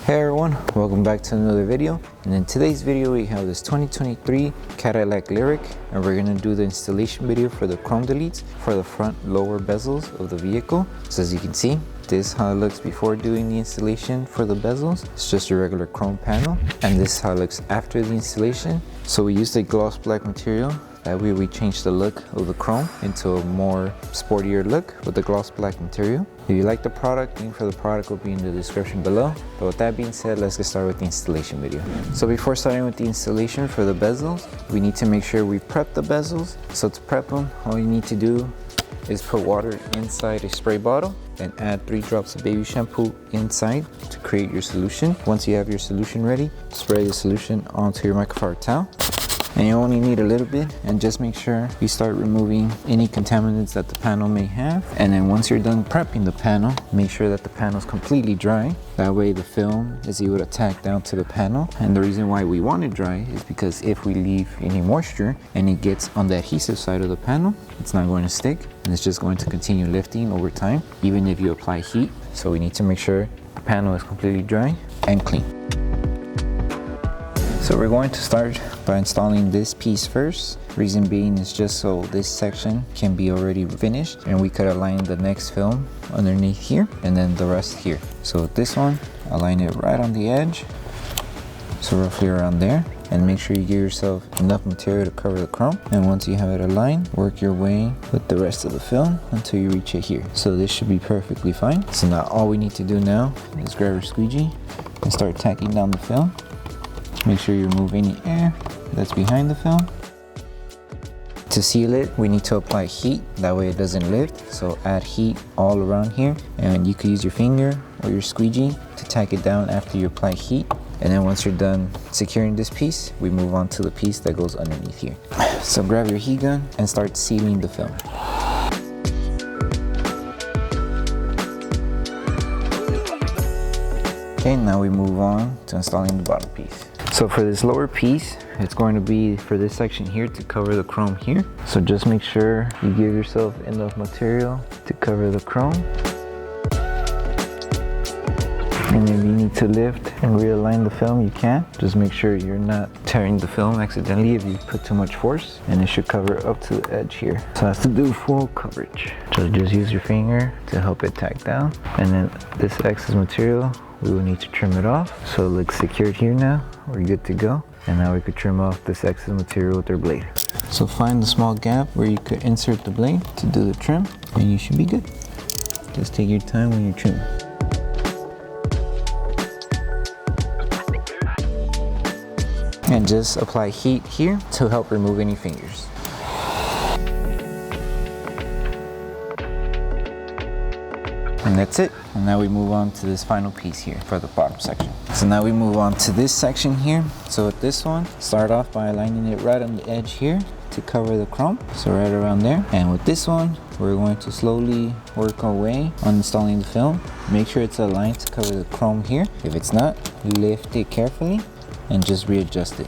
Hey everyone, welcome back to another video. And in today's video we have this 2023 Cadillac LYRIQ, and we're going to do the installation video for the chrome deletes for the front lower bezels of the vehicle. So as you can see, this is how it looks before doing the installation for the bezels. It's just a regular chrome panel, and this is how it looks after the installation. So we used a gloss black material. That way we changed the look of the chrome into a more sportier look with the gloss black material. If you like the product, link for the product will be in the description below. But with that being said, let's get started with the installation video. So before starting with the installation for the bezels, we need to make sure we prep the bezels. So to prep them, all you need to do is put water inside a spray bottle and add 3 drops of baby shampoo inside to create your solution. Once you have your solution ready, spray the solution onto your microfiber towel. And you only need a little bit, and just make sure you start removing any contaminants that the panel may have. And then once you're done prepping the panel, make sure that the panel is completely dry. That way the film is able to tack down to the panel. And the reason why we want it dry is because if we leave any moisture and it gets on the adhesive side of the panel, it's not going to stick, and it's just going to continue lifting over time, even if you apply heat. So we need to make sure the panel is completely dry and clean. So we're going to start by installing this piece first. Reason being is just so this section can be already finished and we could align the next film underneath here and then the rest here. So with this one, align it right on the edge, so roughly around there, and make sure you give yourself enough material to cover the chrome. And once you have it aligned, work your way with the rest of the film until you reach it here. So this should be perfectly fine. So now all we need to do now is grab our squeegee and start tacking down the film. Make sure you remove any air that's behind the film. To seal it, we need to apply heat, that way it doesn't lift. So add heat all around here, and you could use your finger or your squeegee to tack it down after you apply heat. And then once you're done securing this piece, we move on to the piece that goes underneath here. So grab your heat gun and start sealing the film. Okay, now we move on to installing the bottom piece. So for this lower piece, it's going to be for this section here to cover the chrome here. So just make sure you give yourself enough material to cover the chrome. And if you need to lift and realign the film, you can. Just make sure you're not tearing the film accidentally if you put too much force, and it should cover up to the edge here. So it has to do full coverage. So just use your finger to help it tack down. And then this excess material, we will need to trim it off. So it looks secured here now. We're good to go. And now we could trim off this excess material with our blade. So find the small gap where you could insert the blade to do the trim, and you should be good. Just take your time when you're trimming. And just apply heat here to help remove any fingers. And that's it. And now we move on to this final piece here for the bottom section. So now we move on to this section here. So with this one, start off by aligning it right on the edge here to cover the chrome. So right around there. And with this one, we're going to slowly work our way on installing the film. Make sure it's aligned to cover the chrome here. If it's not, lift it carefully and just readjust it.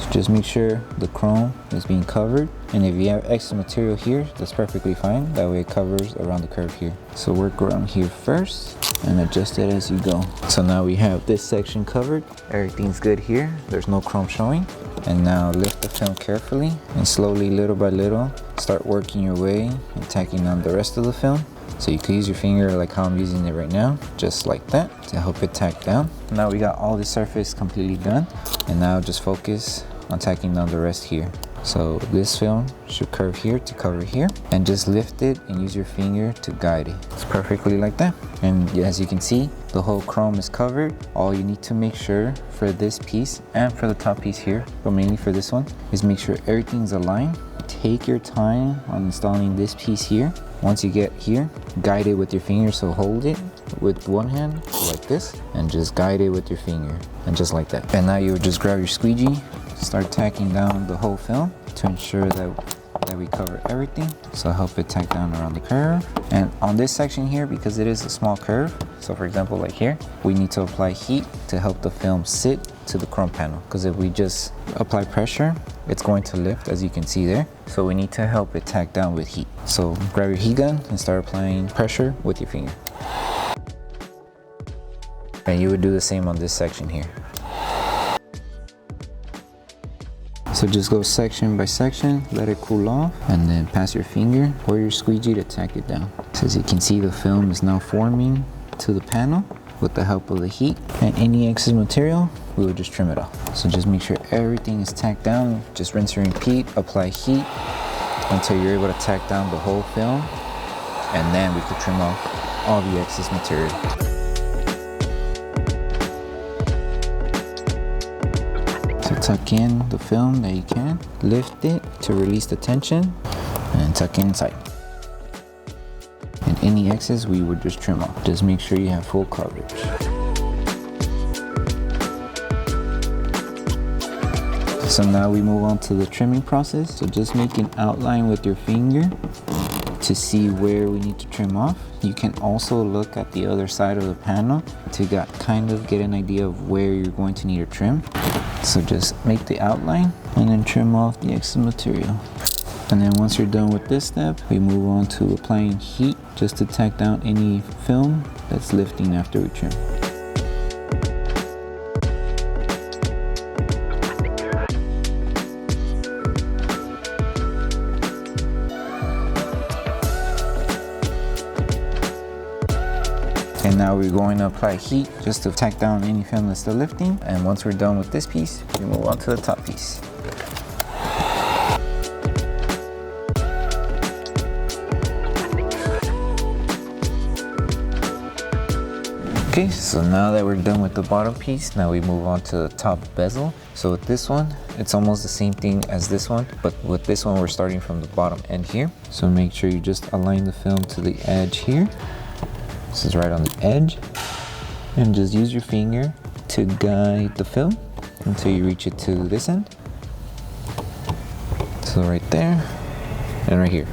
So just make sure the chrome is being covered, and if you have extra material here, that's perfectly fine. That way it covers around the curve here. So work around here first and adjust it as you go. So now we have this section covered. Everything's good here. There's no chrome showing. And now lift the film carefully and slowly, little by little, start working your way and tacking on the rest of the film. So you could use your finger like how I'm using it right now, just like that, to help it tack down. Now we got all the surface completely done, and now just focus on tacking down the rest here. So this film should curve here to cover here, and just lift it and use your finger to guide it. It's perfectly like that. And as you can see, the whole chrome is covered. All you need to make sure for this piece and for the top piece here, but mainly for this one, is make sure everything's aligned. Take your time on installing this piece here. Once you get here, guide it with your finger. So hold it with one hand like this and just guide it with your finger, and just like that. And now you would just grab your squeegee, start tacking down the whole film to ensure that we cover everything. So help it tack down around the curve. And on this section here, because it is a small curve, so for example like here, we need to apply heat to help the film sit to the chrome panel, because if we just apply pressure, it's going to lift, as you can see there. So we need to help it tack down with heat. So grab your heat gun and start applying pressure with your finger. And you would do the same on this section here. So just go section by section, let it cool off, and then pass your finger or your squeegee to tack it down. So as you can see, the film is now forming to the panel with the help of the heat. And any excess material, we will just trim it off. So just make sure everything is tacked down. Just rinse and repeat, apply heat until you're able to tack down the whole film. And then we could trim off all the excess material. So tuck in the film that you can, lift it to release the tension, and tuck inside. And any excess we would just trim off. Just make sure you have full coverage. So now we move on to the trimming process. So just make an outline with your finger to see where we need to trim off. You can also look at the other side of the panel to kind of get an idea of where you're going to need to trim. So just make the outline and then trim off the excess material. And then once you're done with this step, we move on to applying heat just to tack down any film that's lifting after we trim. And now we're going to apply heat just to tack down any film that's still lifting. And once we're done with this piece, we move on to the top piece. Okay, so now that we're done with the bottom piece, now we move on to the top bezel. So with this one, it's almost the same thing as this one, but with this one, we're starting from the bottom end here. So make sure you just align the film to the edge here. This is right on the edge, and just use your finger to guide the film until you reach it to this end. So right there and right here.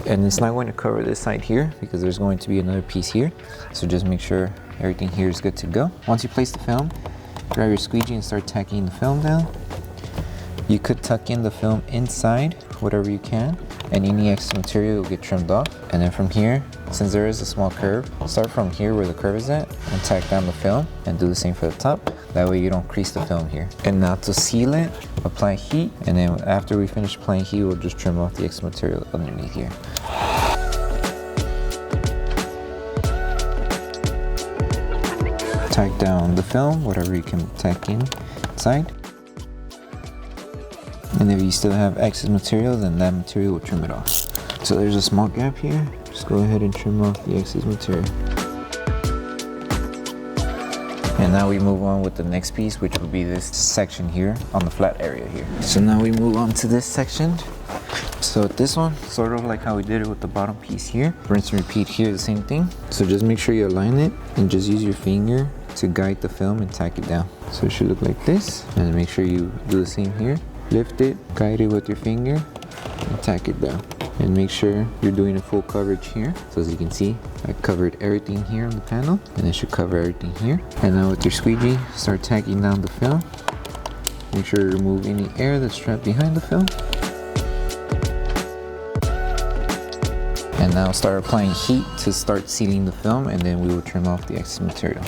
And it's not going to cover this side here because there's going to be another piece here. So just make sure everything here is good to go. Once you place the film, grab your squeegee and start tacking the film down. You could tuck in the film inside, whatever you can, and any extra material will get trimmed off. And then from here, since there is a small curve, start from here where the curve is at and tack down the film and do the same for the top. That way you don't crease the film here. And now to seal it, apply heat, and then after we finish applying heat, we'll just trim off the extra material underneath here. Tack down the film, whatever you can tack inside. And if you still have excess material, then that material will trim it off. So there's a small gap here. Just go ahead and trim off the excess material. And now we move on with the next piece, which will be this section here on the flat area here. So now we move on to this section. So this one, sort of like how we did it with the bottom piece here. Rinse and repeat here, the same thing. So just make sure you align it and just use your finger to guide the film and tack it down. So it should look like this. And make sure you do the same here. Lift it, guide it with your finger, and tack it down. And make sure you're doing a full coverage here. So as you can see, I covered everything here on the panel, and it should cover everything here. And now with your squeegee, start tacking down the film. Make sure to remove any air that's trapped behind the film. And now start applying heat to start sealing the film, and then we will trim off the excess material.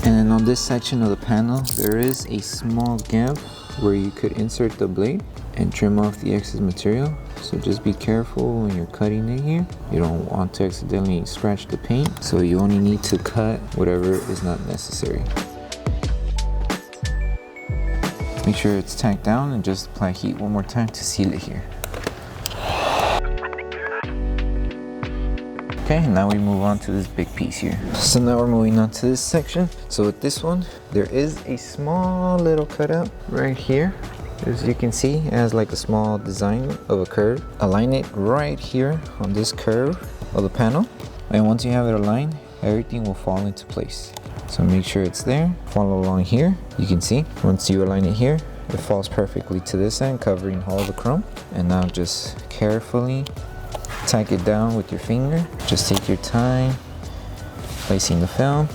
And then on this section of the panel, there is a small gap where you could insert the blade and trim off the excess material. So just be careful when you're cutting it here. You don't want to accidentally scratch the paint. So you only need to cut whatever is not necessary. Make sure it's tacked down and just apply heat one more time to seal it here. Okay, now we move on to this big piece here. So now we're moving on to this section. So with this one, there is a small little cutout right here. As you can see, it has like a small design of a curve. Align it right here on this curve of the panel. And once you have it aligned, everything will fall into place. So make sure it's there. Follow along here. You can see, once you align it here, it falls perfectly to this end, covering all the chrome. And now just carefully tack it down with your finger. Just take your time placing the film.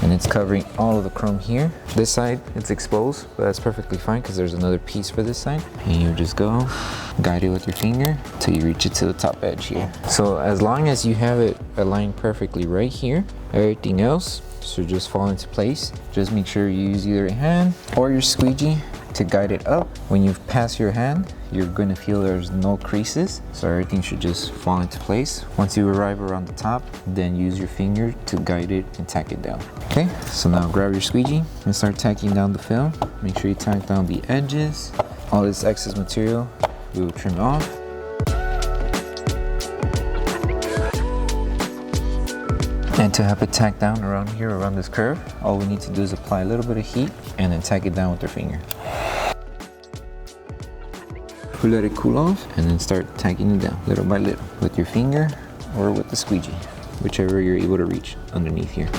and it's covering all of the chrome here. This side, it's exposed, but that's perfectly fine because there's another piece for this side. And you just go, guide it with your finger till you reach it to the top edge here. So as long as you have it aligned perfectly right here, everything else should just fall into place. Just make sure you use either a hand or your squeegee to guide it up. When you pass your hand, you're going to feel there's no creases, so everything should just fall into place. Once you arrive around the top, then use your finger to guide it and tack it down. Okay, so now grab your squeegee and start tacking down the film. Make sure you tack down the edges. All this excess material we will trim off. And to help it tack down around here, around this curve, all we need to do is apply a little bit of heat and then tack it down with our finger. We let it cool off and then start tacking it down little by little with your finger or with the squeegee, whichever you're able to reach underneath here.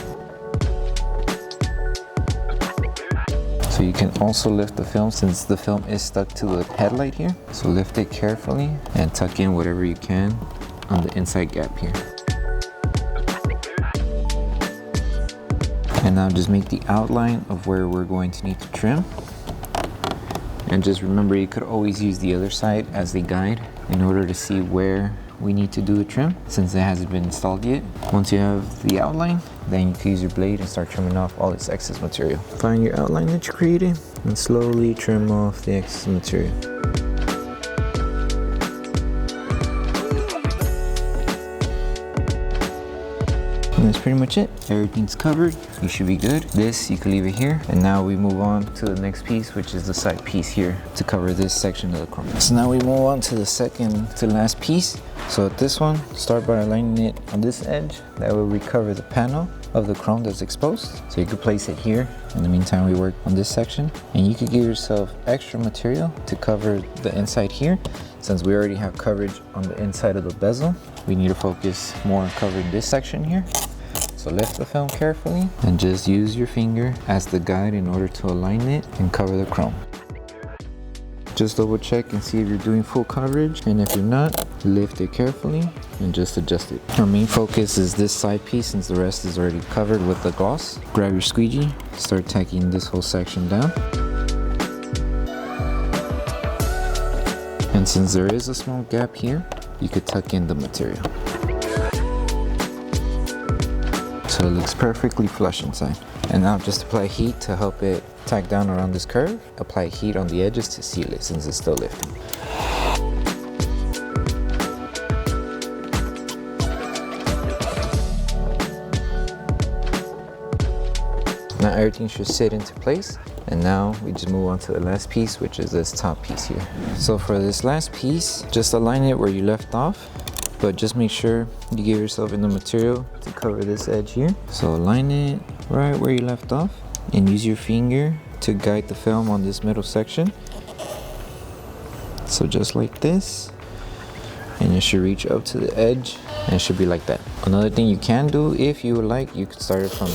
So you can also lift the film since the film is stuck to the headlight here. So lift it carefully and tuck in whatever you can on the inside gap here. And now just make the outline of where we're going to need to trim. And just remember, you could always use the other side as the guide in order to see where we need to do a trim since it hasn't been installed yet. Once you have the outline, then you can use your blade and start trimming off all this excess material. Find your outline that you created and slowly trim off the excess material. And that's pretty much it. Everything's covered. You should be good. This, you can leave it here. And now we move on to the next piece, which is the side piece here to cover this section of the chrome. So now we move on to the second to last piece. So at this one, start by aligning it on this edge. That will recover the panel of the chrome that's exposed. So you could place it here. In the meantime, we work on this section. And you could give yourself extra material to cover the inside here. Since we already have coverage on the inside of the bezel, we need to focus more on covering this section here. So lift the film carefully and just use your finger as the guide in order to align it and cover the chrome. Just double check and see if you're doing full coverage, and if you're not, lift it carefully and just adjust it. Our main focus is this side piece since the rest is already covered with the gloss. Grab your squeegee, start tacking this whole section down. And since there is a small gap here, you could tuck in the material. So it looks perfectly flush inside. And now just apply heat to help it tack down around this curve. Apply heat on the edges to seal it since it's still lifting. Now everything should sit into place. And now we just move on to the last piece, which is this top piece here. So for this last piece, just align it where you left off, but just make sure you give yourself enough material to cover this edge here. So align it right where you left off and use your finger to guide the film on this middle section. So just like this, and it should reach up to the edge and it should be like that. Another thing you can do, if you would like, you could start it from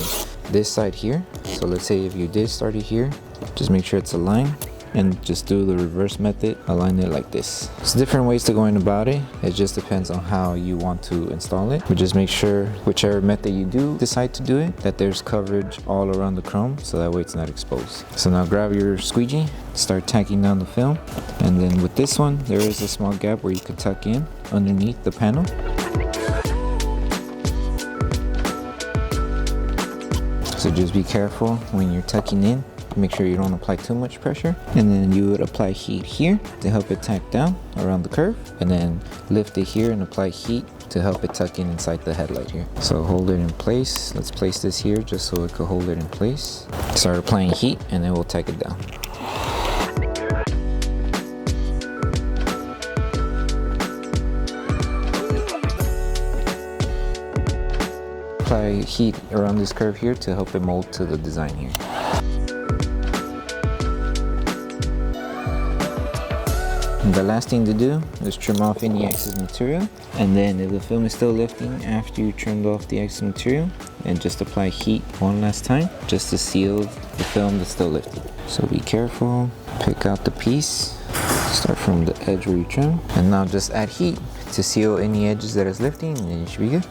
this side here. So let's say if you did start it here, just make sure it's aligned and just do the reverse method, align it like this. There's different ways to going about it. It just depends on how you want to install it. But just make sure whichever method you do decide to do it, that there's coverage all around the chrome so that way it's not exposed. So now grab your squeegee, start tacking down the film. And then with this one, there is a small gap where you could tuck in underneath the panel. So just be careful when you're tucking in. Make sure you don't apply too much pressure. And then you would apply heat here to help it tack down around the curve. And then lift it here and apply heat to help it tuck in inside the headlight here. So hold it in place. Let's place this here just so it could hold it in place. Start applying heat and then we'll tack it down. Apply heat around this curve here to help it mold to the design here. And the last thing to do is trim off any excess material. And then if the film is still lifting after you trimmed off the excess material, and just apply heat one last time just to seal the film that's still lifting. So be careful, pick out the piece, start from the edge where you trim, and now just add heat to seal any edges that is lifting, and then you should be good.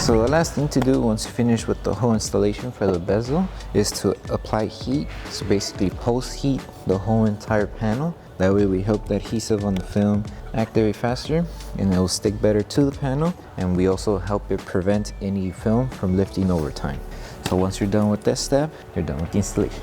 So the last thing to do once you finish with the whole installation for the bezel is to apply heat. So basically post heat the whole entire panel. That way we help the adhesive on the film activate faster and it will stick better to the panel, and we also help it prevent any film from lifting over time. So once you're done with that step, you're done with the installation.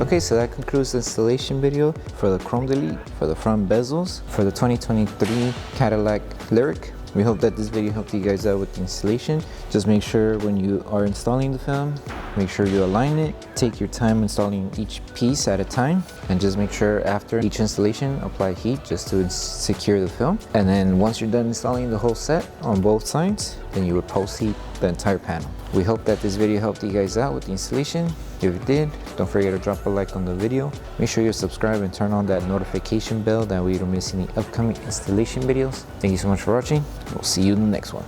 Okay, so that concludes the installation video for the Chrome Delete for the front bezels for the 2023 Cadillac LYRIQ. We hope that this video helped you guys out with the installation. Just make sure when you are installing the film, make sure you align it. Take your time installing each piece at a time, and just make sure after each installation, apply heat just to secure the film. And then once you're done installing the whole set on both sides, then you would post heat the entire panel. We hope that this video helped you guys out with the installation. If it did, don't forget to drop a like on the video. Make sure you subscribe and turn on that notification bell, that way you don't miss any upcoming installation videos. Thank you so much for watching. We'll see you in the next one.